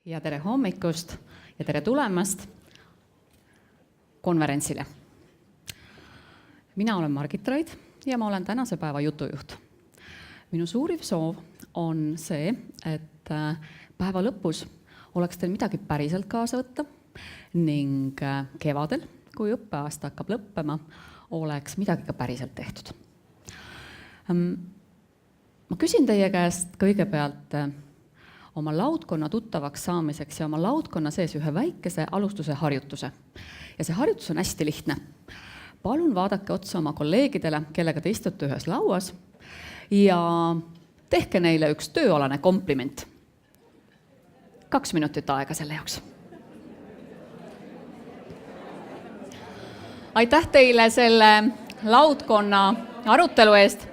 Ja tere hommikust ja tere tulemast konverentsile. Mina olen Margit Raid ja ma olen tänase päeva jutujuht. Minu suuriv soov on see, et päeva lõpus oleks teil midagi päriselt kaasa võtta ning kevadel, kui õppeaasta hakkab lõppema, oleks midagi ka päriselt tehtud. Ma küsin teie käest kõigepealt oma laudkonna tuttavaks saamiseks ja oma laudkonna sees ühe väikese alustuse harjutuse. Ja see harjutus on hästi lihtne. Palun vaadake otsa oma kolleegidele, kellega te istute ühes lauas ja tehke neile üks tööalane kompliment. 2 minutit aega selle jaoks. Aitäh teile selle laudkonna arutelu eest.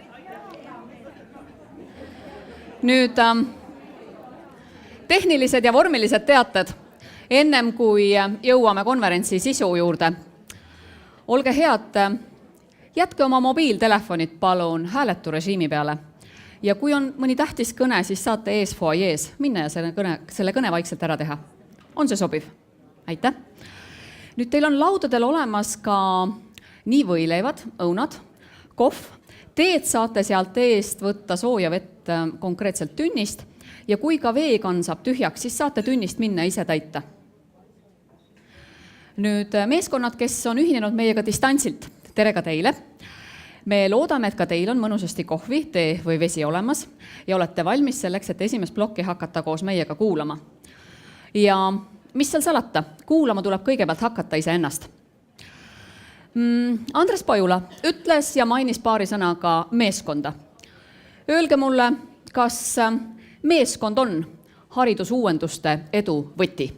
Nüüd tehnilised ja vormilised teated, ennem kui jõuame konverentsi sisu juurde. Olge head, jätke oma mobiiltelefonid palun hääleturežiimi peale. Ja kui on mõni tähtis kõne, siis saate ees foajees minna ja selle kõne vaikselt ära teha. On see sobiv? Aitäh! Nüüd teil on laudadel olemas ka nii võileivad, õunad, kohv. Teed saate sealt eest võtta sooja vett konkreetselt tünnist ja kui ka veekann saab tühjaks, siis saate tünnist minna ise täita. Nüüd meeskonnad, kes on ühinenud meiega distantsilt, tere ka teile. Me loodame, et ka teil on mõnusasti kohvi, tee või vesi olemas ja olete valmis selleks, et esimest plokki hakata koos meiega kuulama. Ja mis seal salata? Kuulama tuleb kõigepealt hakata iseennast. Andres Pajula ütles ja mainis paari sõnaga meeskonda. Öelge mulle, kas meeskond on haridusuuenduste edu võti?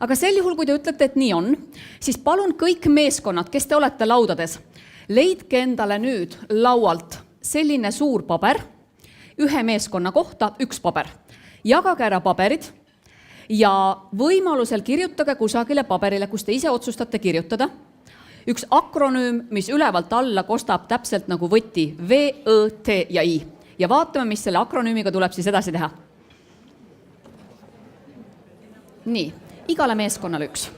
Aga sel juhul, kui te ütlete, et nii on, siis palun kõik meeskonnad, kes te olete laudades, leidke endale nüüd laualt selline suur paber, ühe meeskonna kohta üks paber. Jagage ära paberid ja võimalusel kirjutage kusagile paberile, kus te ise otsustate kirjutada. Üks akronüüm, mis ülevalt alla kostab täpselt nagu võti V, Ö, T ja I. Ja vaatame, mis selle akronüümiga tuleb siis edasi teha. Nii, igale meeskonnale üks.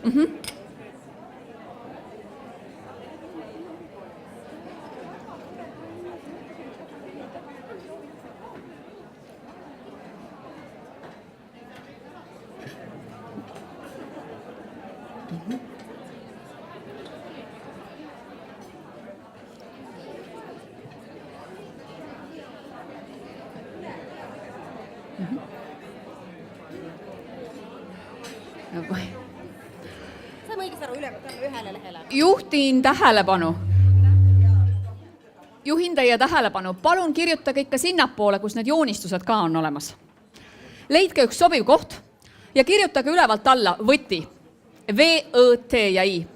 Saame õigesti aru ühele lehele. Juhin teie tähelepanu. Palun kirjutage ikka sinnapoole, kus need joonistused ka on olemas. Leidke üks sobiv koht ja kirjutage ülevalt alla võti V, Ö, T ja I.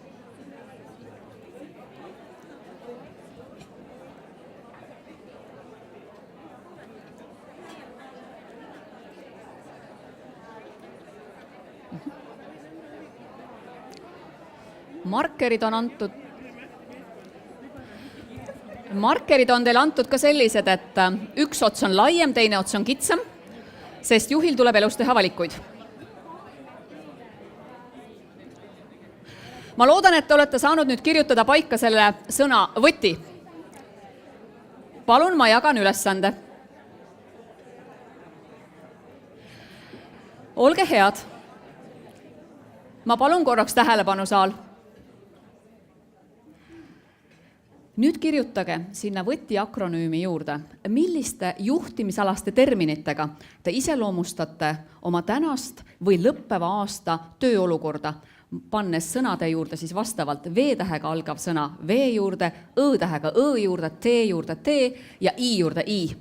Markerid on teil antud ka sellised, et üks ots on laiem, teine ots on kitsam, sest juhil tuleb elus teha valikuid. Ma loodan, et te olete saanud nüüd kirjutada paika selle sõna võti. Palun, ma jagan ülesande. Olge head. Ma palun korraks tähelepanu saal. Nüüd kirjutage sinna võti akronüümi juurde, milliste juhtimisalaste terminitega te iseloomustate oma tänast või lõppeva aasta tööolukorda, pannes sõnade juurde siis vastavalt V-tähega algav sõna V juurde, Ö-tähega Ö juurde, T juurde T ja I juurde I.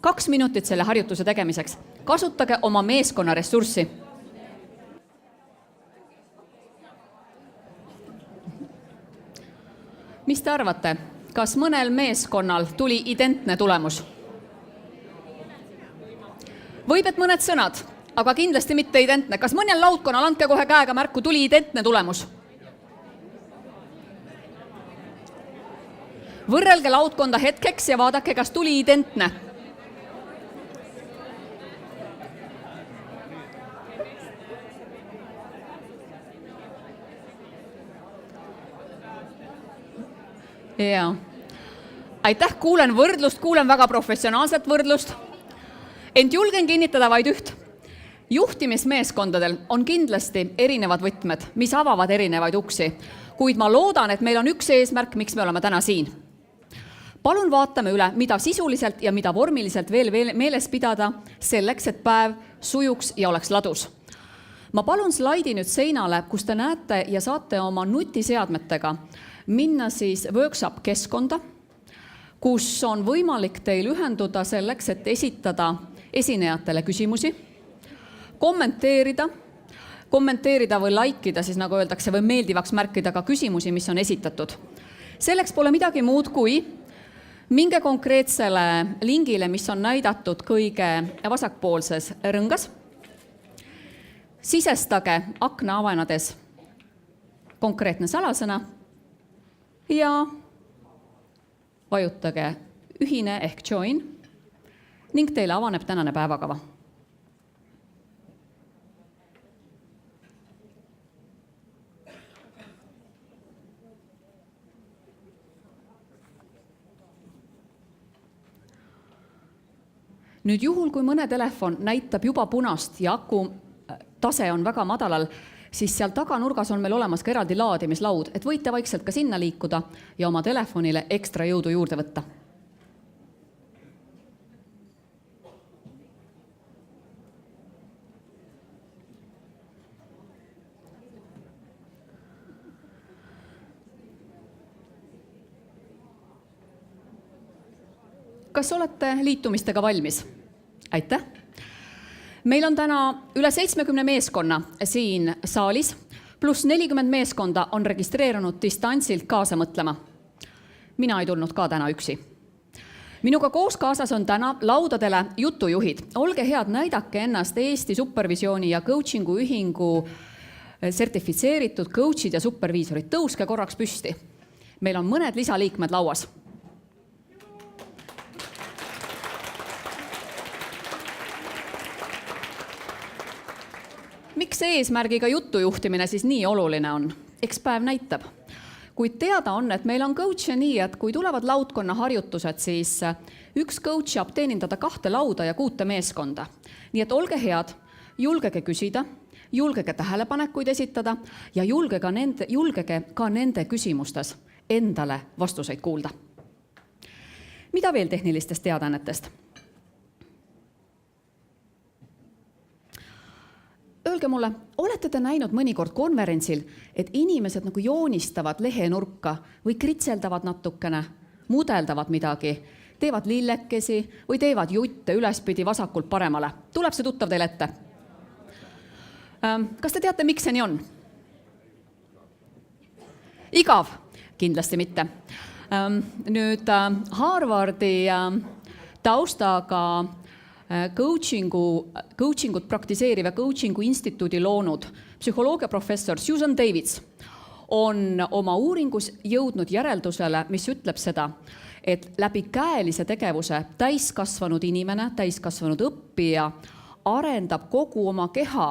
2 minutit selle harjutuse tegemiseks. Kasutage oma meeskonna ressurssi. Mis te arvate, kas mõnel meeskonnal tuli identne tulemus? Võib, et mõned sõnad, aga kindlasti mitte identne. Kas mõnel laudkonnal, andke kohe käega märku, tuli identne tulemus? Võrrelge laudkonda hetkeks ja vaadake, kas tuli identne. Jaa. Aitäh, kuulen võrdlust, kuulen väga professionaalset võrdlust. Ent julgen kinnitada vaid üht. Juhtimismeeskondadel on kindlasti erinevad võtmed, mis avavad erinevaid uksi, kuid ma loodan, et meil on üks eesmärk, miks me oleme täna siin. Palun vaatame üle, mida sisuliselt ja mida vormiliselt veel meeles pidada selleks, et päev sujuks ja oleks ladus. Ma palun slaidi nüüd seinale, kus te näete ja saate oma nutiseadmetega minna siis workshop keskkonda, kus on võimalik teil ühenduda selleks, et esitada esinejatele küsimusi, kommenteerida või laikida, siis nagu öeldakse, või meeldivaks märkida ka küsimusi, mis on esitatud. Selleks pole midagi muud kui minge konkreetsele lingile, mis on näidatud kõige vasakpoolses rõngas. Sisestage akna avanades konkreetne salasõna ja vajutage ühine ehk join ning teile avaneb tänane päevakava. Nüüd juhul, kui mõne telefon näitab juba punast ja aku tase on väga madalal, siis seal taganurgas on meil olemas ka eraldi laadimislaud, et võite vaikselt ka sinna liikuda ja oma telefonile ekstra jõudu juurde võtta. Kas olete liitumistega valmis? Aitäh! Meil on täna üle 70 meeskonna siin saalis, pluss 40 meeskonda on registreerunud distantsilt kaasa mõtlema. Mina ei tulnud ka täna üksi. Minuga koos kaasas on täna laudadele jutujuhid. Olge head, näidake ennast Eesti Supervisiooni ja Coachingu ühingu sertifitseeritud coachid ja superviisorid. Tõuske korraks püsti. Meil on mõned lisaliikmed lauas. Miks eesmärgiga jutujuhtimine siis nii oluline on? Eks päev näitab. Kuid teada on, et meil on coach'e nii, et kui tulevad laudkonna harjutused, siis üks coach saab teenindada 2 lauda ja 6 meeskonda. Nii et olge head, julgege küsida, julgege tähelepanekuid esitada ja julgege ka nende küsimustes endale vastuseid kuulda. Mida veel tehnilistest teadaannetest? Öelge mulle, olete te näinud mõnikord konverentsil, et inimesed nagu joonistavad lehenurka või kritseldavad natukene, mudeldavad midagi, teevad lillekesi või teevad jutte ülespidi vasakult paremale? Tuleb see tuttav teile ette? Kas te teate, miks see nii on? Igav? Kindlasti mitte. Nüüd Harvardi taustaga coachingut praktiseeriva Coachingu instituudi loonud psühholoogiaprofessor Susan Davids on oma uuringus jõudnud järeldusele, mis ütleb seda, et läbi käelise tegevuse täiskasvanud inimene, täiskasvanud õppija arendab kogu oma keha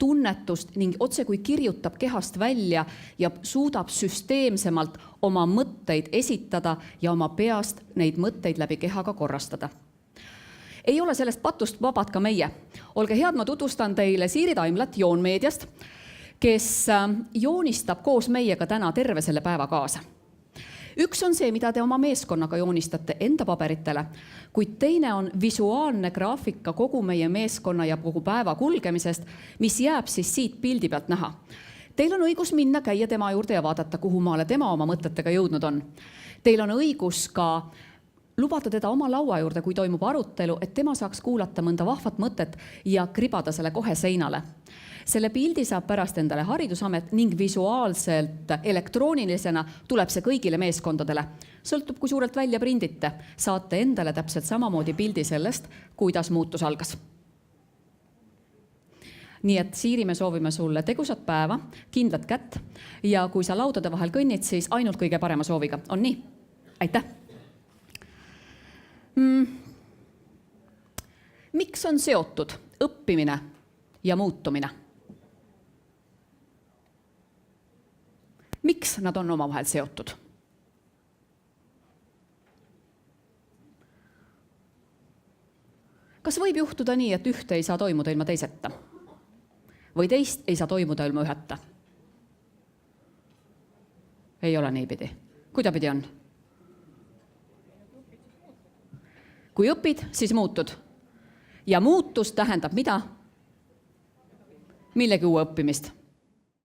tunnetust ning otse kui kirjutab kehast välja ja suudab süsteemsemalt oma mõtteid esitada ja oma peast neid mõtteid läbi kehaga korrastada. Ei ole sellest patust vabad ka meie. Olge head, ma tutvustan teile Siiri Taimlat Joonmeediast, kes joonistab koos meiega täna terve selle päeva kaasa. Üks on see, mida te oma meeskonnaga joonistate enda paberitele, kuid teine on visuaalne graafika kogu meie meeskonna ja kogu päeva kulgemisest, mis jääb siis siit pildi pealt näha. Teil on õigus minna, käia tema juurde ja vaadata, kuhu maale tema oma mõtetega jõudnud on. Teil on õigus ka lubada teda oma laua juurde, kui toimub arutelu, et tema saaks kuulata mõnda vahvat mõtet ja kribada selle kohe seinale. Selle pildi saab pärast endale Haridusamet ning visuaalselt elektroonilisena tuleb see kõigile meeskondadele. Sõltub, kui suurelt välja prindite. Saate endale täpselt samamoodi pildi sellest, kuidas muutus algas. Nii et Siiri, me soovime sulle tegusat päeva, kindlat kätt ja kui sa laudade vahel kõnnid, siis ainult kõige parema sooviga. On nii? Aitäh! Miks on seotud õppimine ja muutumine? Miks nad on omavahel seotud? Kas võib juhtuda nii, et ühte ei saa toimuda ilma teiseta? Või teist ei saa toimuda ilma üheta? Ei ole niipidi. Kuidapidi on? Kui õpid, siis muutud. Ja muutus tähendab mida? Millegi uue õppimist.